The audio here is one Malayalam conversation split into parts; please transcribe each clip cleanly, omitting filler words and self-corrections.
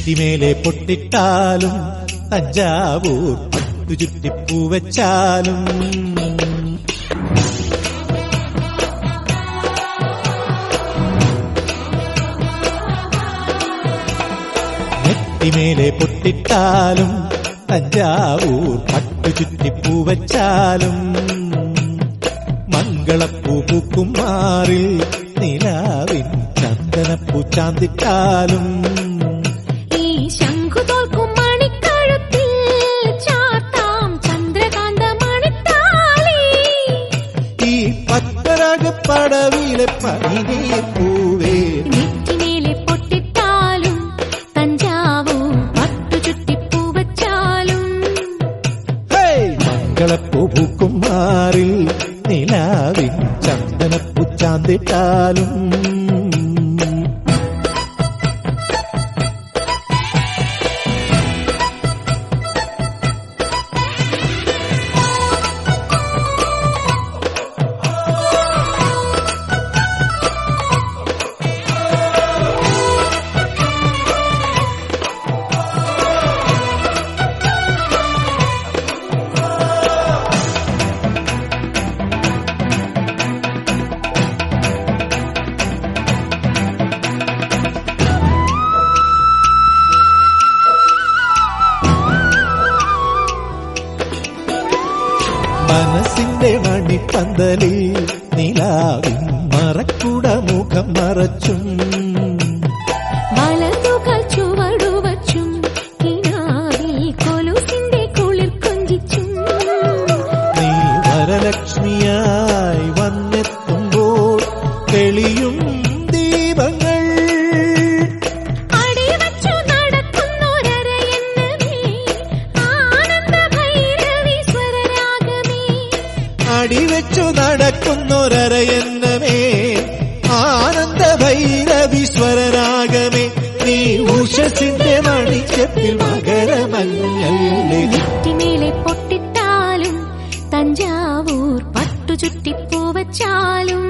നെറ്റിമേലെ പൊട്ടിട്ടാലും തഞ്ചാവൂർ പട്ടുചുറ്റിപ്പൂ വെച്ചാലും നെറ്റിമേലെ പൊട്ടിട്ടാലും തഞ്ചാവൂർ പട്ടുചുറ്റിപ്പൂ വെച്ചാലും മംഗളപ്പൂ പൂക്കും മാറിൽ നിലാവിൻ ചന്ദനപ്പൂ ചാന്തിട്ടാലും ഈ ശംഖു തോൽക്കും മണിക്കഴുത്തിൽ ചാർത്താം ചന്ദ്രകാന്ത മണിത്താലി ഈ പത്മരാഗപ്പടവിലെ പനിനീർ പൂവേ നെറ്റിമേലെ പൊട്ടിട്ടാലും തഞ്ചാവൂർ പട്ടുചുറ്റിപ്പൂ വെച്ചാലും മംഗളപ്പൂ പൂക്കും മാറിൽ നിലാവിൻ ചന്ദനപ്പൂ ചാന്തിട്ടാലും മനസ്സിന്റെ മണിപ്പന്തലിൽ നിലാവിൻ മറക്കുട മുഖം മറച്ചും വലതുകൾ ചുവടുവച്ചും കിനാവിൽ കൊലുസിന്റെ കുളിർ കൊഞ്ചിച്ചും നീ വരലക്ഷ്മിയായി വന്നെത്തുമ്പോൾ തെളിയും ദീപങ്ങൾ അടിവച്ചു നടക്കുന്നൊരരയെന്നമേ ആനന്ദ ഭൈരവി സ്വരരാഗമേ അടിവെച്ചു നടക്കുന്നൊരരയെന്നമേ ആനന്ദ ഭൈരവീശ്വരരാഗമേ നീ ഉഷസിന്റെ മണിച്ചപ്പിൽ മകരമഞ്ഞല്ലേ നെറ്റിമേലെ പൊട്ടിട്ടാലും തഞ്ചാവൂർ പട്ടുചുറ്റിപ്പൂ വെച്ചാലും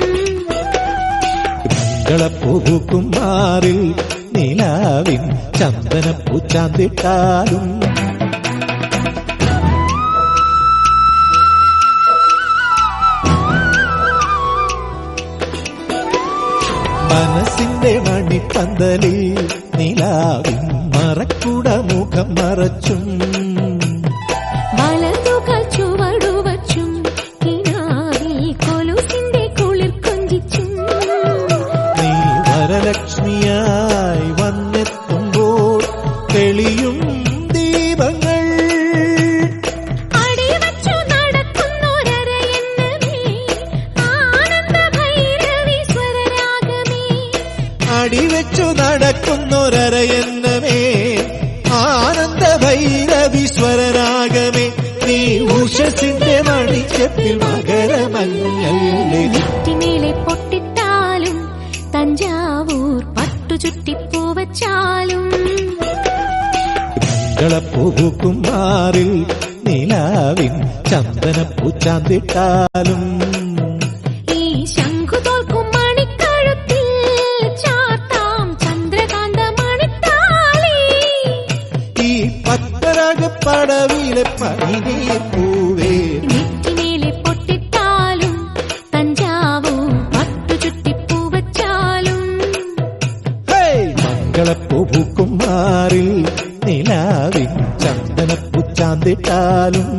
മംഗളപ്പൂ പൂക്കും മാറിൽ നിലാവിൻ ചന്ദനപ്പൂ ചാന്തിട്ടാലും മനസ്സിന്റെ മണിപ്പന്തലിൽ നിലാവിൻ മറക്കുട മുഖം മറച്ചും വലതുകൾ ചുവടുവച്ചും കിനാവിൽ കൊലുസിന്റെ കുളിർ കൊഞ്ചിച്ചും നീ വരലക്ഷ്മിയായി വന്നെത്തുമ്പോൾ തെളിയും ദീപങ്ങൾ അടിവച്ചു നടക്കുന്നൊരരയെന്നമേ ആനന്ദ ഭൈരവി സ്വരരാഗമേ അടിവെച്ചു നടക്കുന്നൊരരയെന്നമേ ആനന്ദ ഭൈരവീശ്വരരാഗമേ നീ ഉഷസിന്റെ മണിച്ചപ്പിൽ മകരമഞ്ഞല്ലേ നെറ്റിമേലെ പൊട്ടിട്ടാലും തഞ്ചാവൂർ പട്ടുചുറ്റിപ്പൂ വെച്ചാലും മംഗളപ്പൂ പൂക്കും മാറിൽ നിലാവിൻ ചന്ദനപ്പൂ ചാന്തിട്ടാലും ഈ ശംഖു തോൽക്കും മണിക്കഴുത്തിൽ ചാർത്താം ചന്ദ്രകാന്ത മണിത്താലി ഈ പത്മരാഗപ്പടവിലെ പനിനീർ പൂവേ നെറ്റിമേലെ പൊട്ടിട്ടാലും തഞ്ചാവൂർ പട്ടുചുറ്റിപ്പൂ വെച്ചാലും മംഗളപ്പൂ പൂക്കും മാറിൽ നിലാവിൻ ചന്ദനപ്പൂ ചാന്തിട്ടാലും